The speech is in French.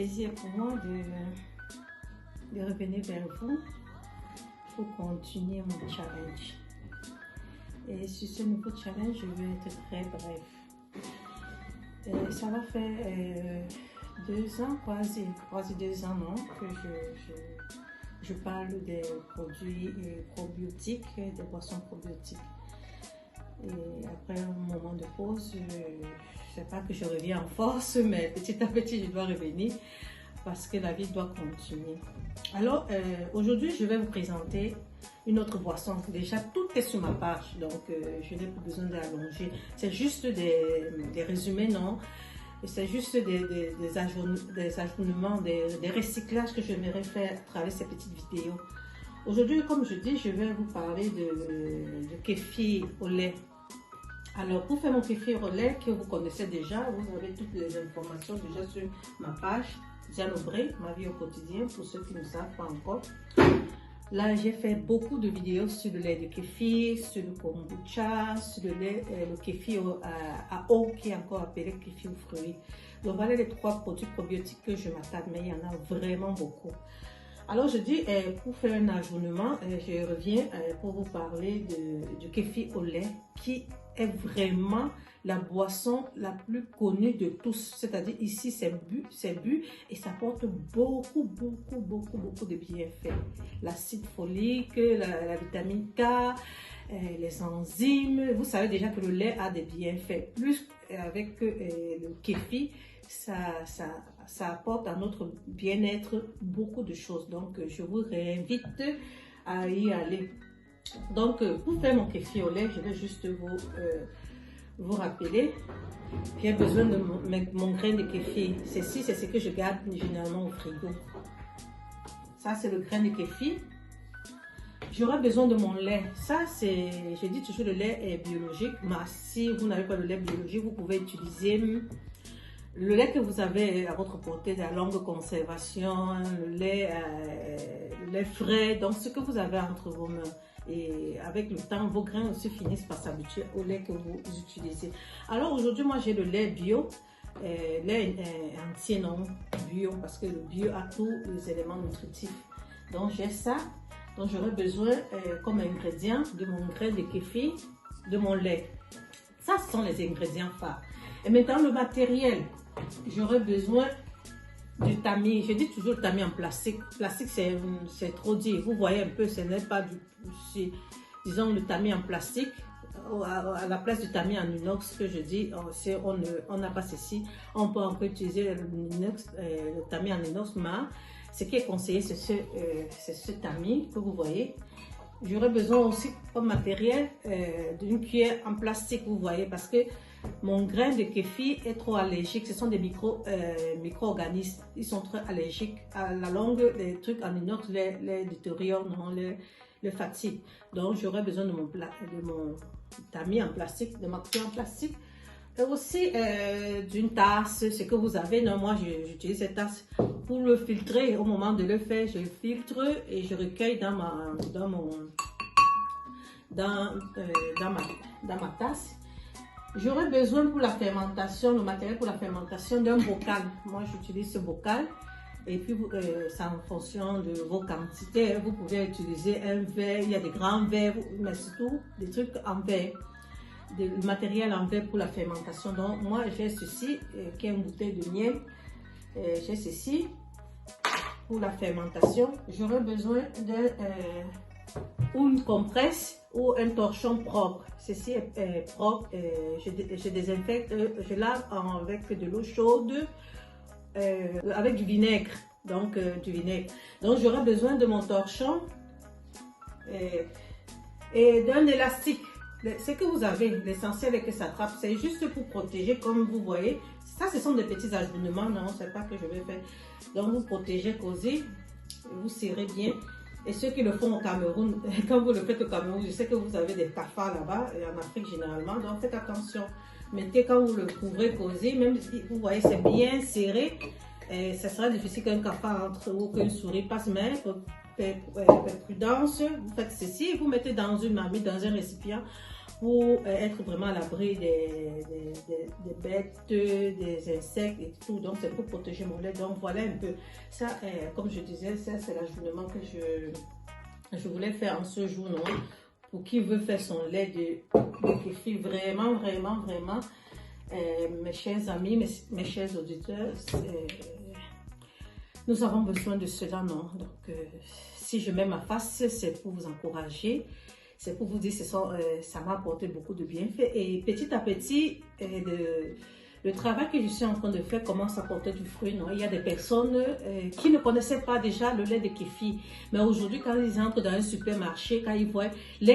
plaisir pour moi de revenir vers vous pour continuer mon challenge. Et sur ce nouveau challenge, je vais être très bref. Ça va faire 2 ans, quasi 2 ans, non, que je parle des produits probiotiques, des boissons probiotiques. Et après un moment de pause, je ne sais pas que je reviens en force, mais petit à petit, je dois revenir parce que la vie doit continuer. Alors, aujourd'hui, je vais vous présenter une autre boisson. Déjà, tout est sur ma page, donc je n'ai plus besoin d'allonger. C'est juste des résumés, non? C'est juste des ajournements, des recyclages que j'aimerais faire à travers ces petites vidéos. Aujourd'hui, comme je dis, je vais vous parler de kéfir au lait. Alors, pour faire mon kéfir au lait, que vous connaissez déjà, vous avez toutes les informations déjà sur ma page, Diane Aubray, ma vie au quotidien, pour ceux qui ne savent pas encore. Là, j'ai fait beaucoup de vidéos sur le lait de kéfir, sur le kombucha, sur le kéfir à eau, qui est encore appelé kéfir aux fruits. Donc, voilà les 3 produits probiotiques que je m'attarde, mais il y en a vraiment beaucoup. Alors, je dis, pour faire un ajournement, je reviens pour vous parler du kéfir au lait, qui est vraiment la boisson la plus connue de tous. C'est-à-dire, ici, c'est bu et ça porte beaucoup de bienfaits. L'acide folique, la vitamine K, les enzymes. Vous savez déjà que le lait a des bienfaits. Plus avec le kéfir, ça apporte à notre bien-être beaucoup de choses. Donc, je vous réinvite à y aller. Donc, pour faire mon kéfir au lait, je vais juste vous rappeler. J'ai besoin de mon grain de kéfir. Ceci, c'est ce que je garde généralement au frigo. Ça, c'est le grain de kéfir. J'aurai besoin de mon lait. Ça, c'est, je dis toujours, le lait est biologique. Mais si vous n'avez pas de lait biologique, vous pouvez utiliser le lait que vous avez à votre portée, de la longue conservation, le lait frais, donc ce que vous avez entre vos mains. Et avec le temps, vos grains aussi finissent par s'habituer au lait que vous utilisez. Alors aujourd'hui, moi j'ai le lait bio, lait entier non bio, parce que le bio a tous les éléments nutritifs. Donc j'ai ça, donc j'aurai besoin comme ingrédient de mon grain de kéfir, de mon lait. Ça, ce sont les ingrédients phares. Et maintenant le matériel, j'aurai besoin du tamis. Je dis toujours le tamis en plastique. Plastique, c'est trop dit. Vous voyez un peu, ce n'est pas disons le tamis en plastique. À la place du tamis en inox, que je dis, on n'a pas ceci. On peut encore utiliser le tamis en inox, mais ce qui est conseillé, c'est ce tamis que vous voyez. J'aurais besoin aussi comme matériel d'une cuillère en plastique, vous voyez, parce que mon grain de kéfir est trop allergique. Ce sont des micro-organismes. Ils sont très allergiques. À la longue, les trucs en inox les détériorent, non, les fatiguent. Donc, j'aurais besoin de mon tamis en plastique, de ma cuillère en plastique. Et aussi d'une tasse, ce que vous avez. Non, moi, j'utilise cette tasse pour le filtrer. Au moment de le faire, je filtre et je recueille dans ma tasse. J'aurais besoin pour la fermentation, le matériel pour la fermentation d'un bocal. Moi, j'utilise ce bocal. Et puis, c'est en fonction de vos quantités. Vous pouvez utiliser un verre. Il y a des grands verres, mais surtout des trucs en verre. Du matériel en verre pour la fermentation. Donc, moi, j'ai ceci, qui est une bouteille de miel. J'ai ceci pour la fermentation. J'aurais besoin d'une compresse ou un torchon propre. Ceci est propre. Je désinfecte, je lave avec de l'eau chaude, avec du vinaigre. Donc, Donc, j'aurai besoin de mon torchon et d'un élastique. Ce que vous avez, l'essentiel est que ça attrape. C'est juste pour protéger, comme vous voyez. Ça, ce sont des petits ajournements. Non, c'est pas que je vais faire. Donc, vous protégez, causez, vous serrez bien. Et ceux qui le font au Cameroun, quand vous le faites au Cameroun, je sais que vous avez des cafards là-bas, et en Afrique généralement, donc faites attention. Mettez quand vous le couvrez, causez, même si vous voyez c'est bien serré, ça sera difficile qu'un cafard entre ou qu'une souris passe, mais faites prudence, vous faites ceci, vous mettez dans une marmite, dans un récipient, pour être vraiment à l'abri des bêtes, des insectes et tout. Donc, c'est pour protéger mon lait. Donc, voilà un peu. Ça, comme je disais, ça, c'est l'ajournement que je voulais faire en ce jour, non? Pour qui veut faire son lait de kéfir, vraiment, vraiment, vraiment, mes chers amis, mes chers auditeurs, nous avons besoin de cela, non? Donc, si je mets ma face, c'est pour vous encourager, c'est pour vous dire que ça m'a apporté beaucoup de bienfaits. Et petit à petit, le travail que je suis en train de faire commence à porter du fruit, non? Il y a des personnes qui ne connaissaient pas déjà le lait de kéfir, mais aujourd'hui, quand ils entrent dans un supermarché, quand ils voient lait